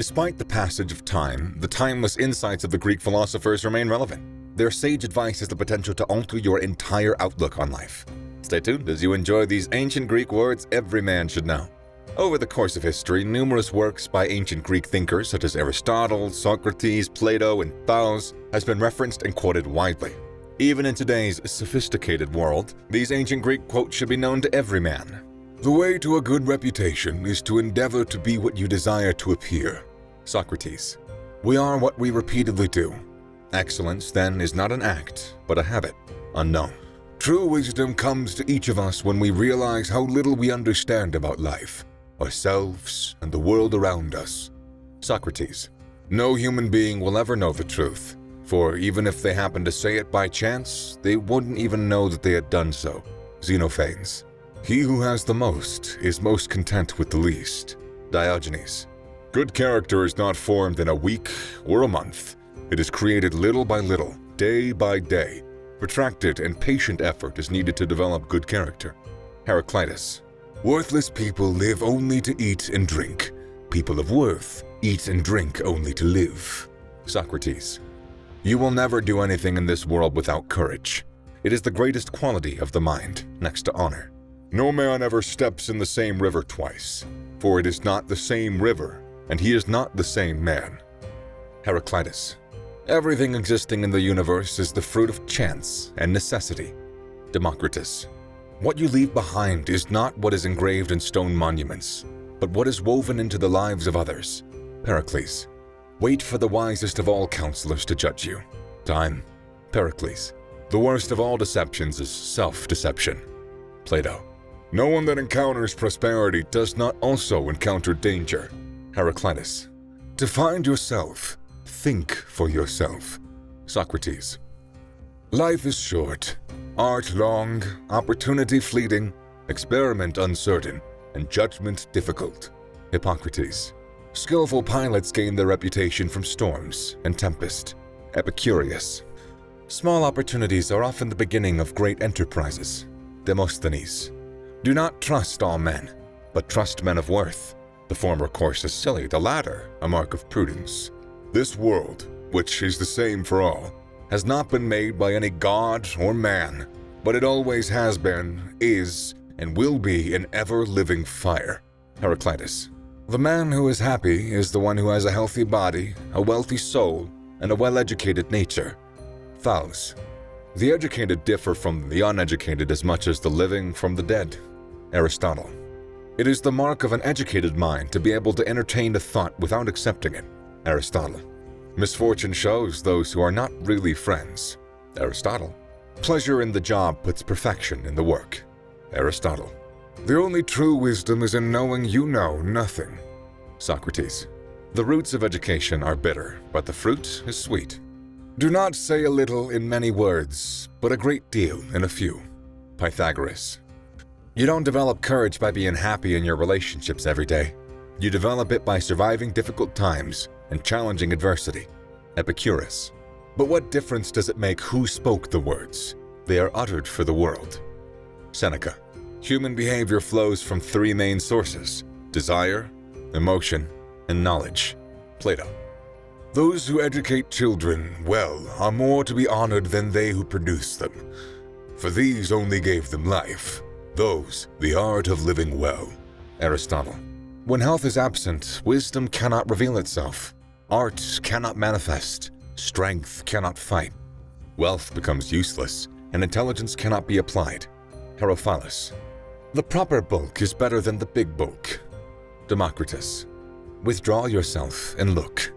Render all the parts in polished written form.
Despite the passage of time, the timeless insights of the Greek philosophers remain relevant. Their sage advice has the potential to alter your entire outlook on life. Stay tuned as you enjoy these ancient Greek words every man should know. Over the course of history, numerous works by ancient Greek thinkers such as Aristotle, Socrates, Plato, and Thales has been referenced and quoted widely. Even in today's sophisticated world, these ancient Greek quotes should be known to every man. The way to a good reputation is to endeavor to be what you desire to appear. Socrates. We are what we repeatedly do. Excellence, then, is not an act, but a habit. Unknown. True wisdom comes to each of us when we realize how little we understand about life, ourselves, and the world around us. Socrates. No human being will ever know the truth, for even if they happened to say it by chance, they wouldn't even know that they had done so. Xenophanes. He who has the most is most content with the least. Diogenes. Good character is not formed in a week or a month. It is created little by little, day by day. Protracted and patient effort is needed to develop good character. Heraclitus. Worthless people live only to eat and drink. People of worth eat and drink only to live. Socrates. You will never do anything in this world without courage. It is the greatest quality of the mind, next to honor. No man ever steps in the same river twice, for it is not the same river, and he is not the same man. Heraclitus. Everything existing in the universe is the fruit of chance and necessity. Democritus. What you leave behind is not what is engraved in stone monuments, but what is woven into the lives of others. Pericles. Wait for the wisest of all counselors to judge you. Time. Pericles. The worst of all deceptions is self-deception. Plato. No one that encounters prosperity does not also encounter danger. Heraclitus. To find yourself, think for yourself. Socrates. Life is short, art long, opportunity fleeting, experiment uncertain, and judgment difficult. Hippocrates. Skillful pilots gain their reputation from storms and tempest. Epicurus. Small opportunities are often the beginning of great enterprises. Demosthenes. Do not trust all men, but trust men of worth. The former course is silly, the latter a mark of prudence. This world, which is the same for all, has not been made by any god or man, but it always has been, is, and will be an ever-living fire. Heraclitus. The man who is happy is the one who has a healthy body, a wealthy soul, and a well-educated nature. Thales. The educated differ from the uneducated as much as the living from the dead. Aristotle. It is the mark of an educated mind to be able to entertain a thought without accepting it. Aristotle. Misfortune shows those who are not really friends. Aristotle. Pleasure in the job puts perfection in the work. Aristotle. The only true wisdom is in knowing you know nothing. Socrates. The roots of education are bitter, but the fruit is sweet. Do not say a little in many words, but a great deal in a few. Pythagoras. You don't develop courage by being happy in your relationships every day. You develop it by surviving difficult times and challenging adversity. Epicurus. But what difference does it make who spoke the words? They are uttered for the world. Seneca. Human behavior flows from three main sources: desire, emotion, and knowledge. Plato. Those who educate children well are more to be honored than they who produce them, for these only gave them life, those the art of living well. Aristotle. When health is absent, wisdom cannot reveal itself. Art cannot manifest. Strength cannot fight. Wealth becomes useless, and intelligence cannot be applied. Herophilus. The proper bulk is better than the big bulk. Democritus. Withdraw yourself and look.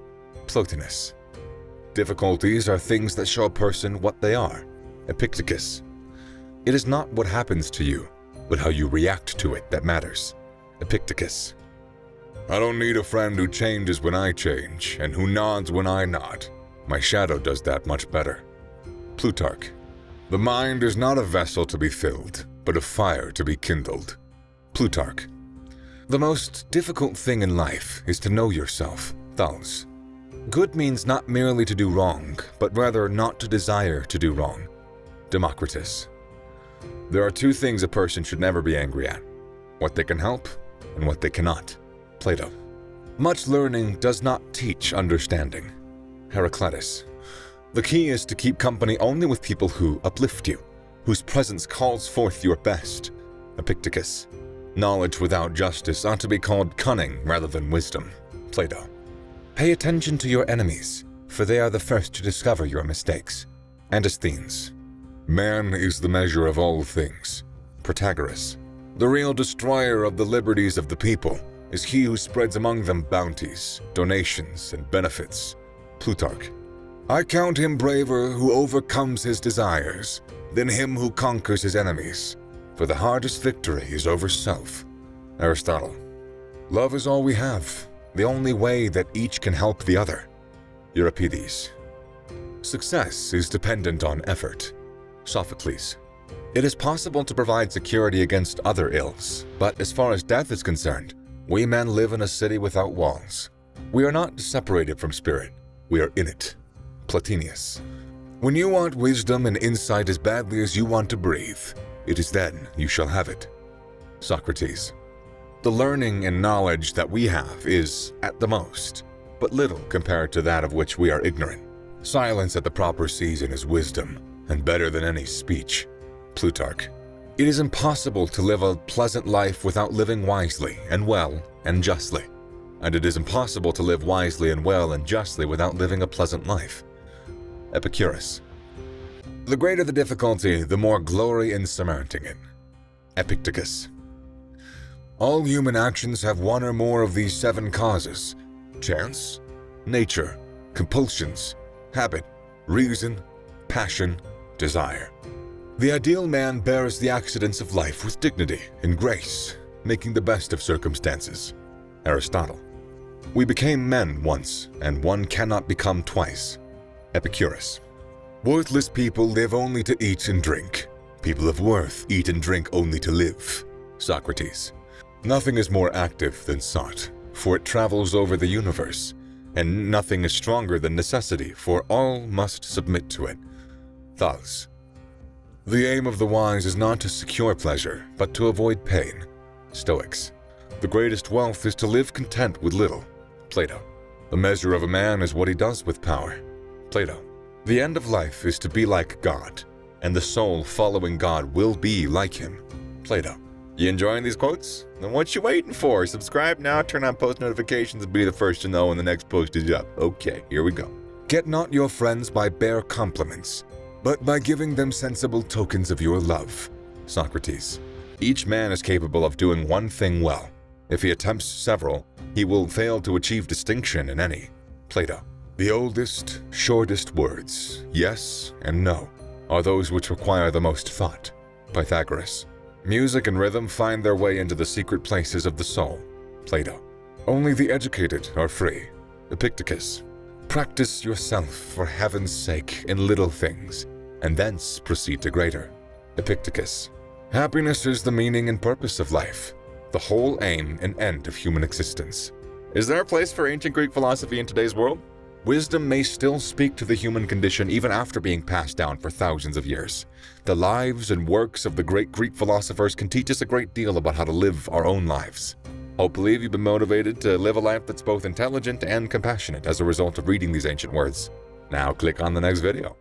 Plotinus. Difficulties are things that show a person what they are. Epictetus. It is not what happens to you, but how you react to it that matters. Epictetus. I don't need a friend who changes when I change and who nods when I nod. My shadow does that much better. Plutarch. The mind is not a vessel to be filled, but a fire to be kindled. Plutarch. The most difficult thing in life is to know yourself. Thales. Good means not merely to do wrong, but rather not to desire to do wrong. Democritus. There are two things a person should never be angry at: what they can help and what they cannot. Plato. Much learning does not teach understanding. Heraclitus. The key is to keep company only with people who uplift you, whose presence calls forth your best. Epictetus. Knowledge without justice ought to be called cunning rather than wisdom. Plato. Pay attention to your enemies, for they are the first to discover your mistakes. Antisthenes. Man is the measure of all things. Protagoras. The real destroyer of the liberties of the people is he who spreads among them bounties, donations, and benefits. Plutarch. I count him braver who overcomes his desires than him who conquers his enemies, for the hardest victory is over self. Aristotle. Love is all we have, the only way that each can help the other. Euripides. Success is dependent on effort. Sophocles. It is possible to provide security against other ills, but as far as death is concerned, we men live in a city without walls. We are not separated from spirit, we are in it. Plotinus. When you want wisdom and insight as badly as you want to breathe, it is then you shall have it. Socrates. The learning and knowledge that we have is, at the most, but little compared to that of which we are ignorant. Silence at the proper season is wisdom, and better than any speech. Plutarch. It is impossible to live a pleasant life without living wisely and well and justly, and it is impossible to live wisely and well and justly without living a pleasant life. Epicurus. The greater the difficulty, the more glory in surmounting it. Epictetus. All human actions have one or more of these 7 causes: chance, nature, compulsions, habit, reason, passion, desire. The ideal man bears the accidents of life with dignity and grace, making the best of circumstances. Aristotle. We became men once, and one cannot become twice. Epicurus. Worthless people live only to eat and drink. People of worth eat and drink only to live. Socrates. Nothing is more active than thought, for it travels over the universe, and nothing is stronger than necessity, for all must submit to it. Thales. The aim of the wise is not to secure pleasure, but to avoid pain. Stoics. The greatest wealth is to live content with little. Plato. The measure of a man is what he does with power. Plato. The end of life is to be like God, and the soul following God will be like him. Plato. You enjoying these quotes? Then what you waiting for? Subscribe now, turn on post notifications, and be the first to know when the next post is up. Okay, here we go. Get not your friends by bare compliments, but by giving them sensible tokens of your love. Socrates. Each man is capable of doing one thing well. If he attempts several, he will fail to achieve distinction in any. Plato. The oldest, shortest words, yes and no, are those which require the most thought. Pythagoras. Music and rhythm find their way into the secret places of the soul. Plato. Only the educated are free. Epictetus. Practice yourself for heaven's sake in little things, and thence proceed to greater. Epictetus. Happiness is the meaning and purpose of life, the whole aim and end of human existence. Is there a place for ancient Greek philosophy in today's world? Wisdom may still speak to the human condition even after being passed down for thousands of years. The lives and works of the great Greek philosophers can teach us a great deal about how to live our own lives. Hopefully you've been motivated to live a life that's both intelligent and compassionate as a result of reading these ancient words. Now click on the next video.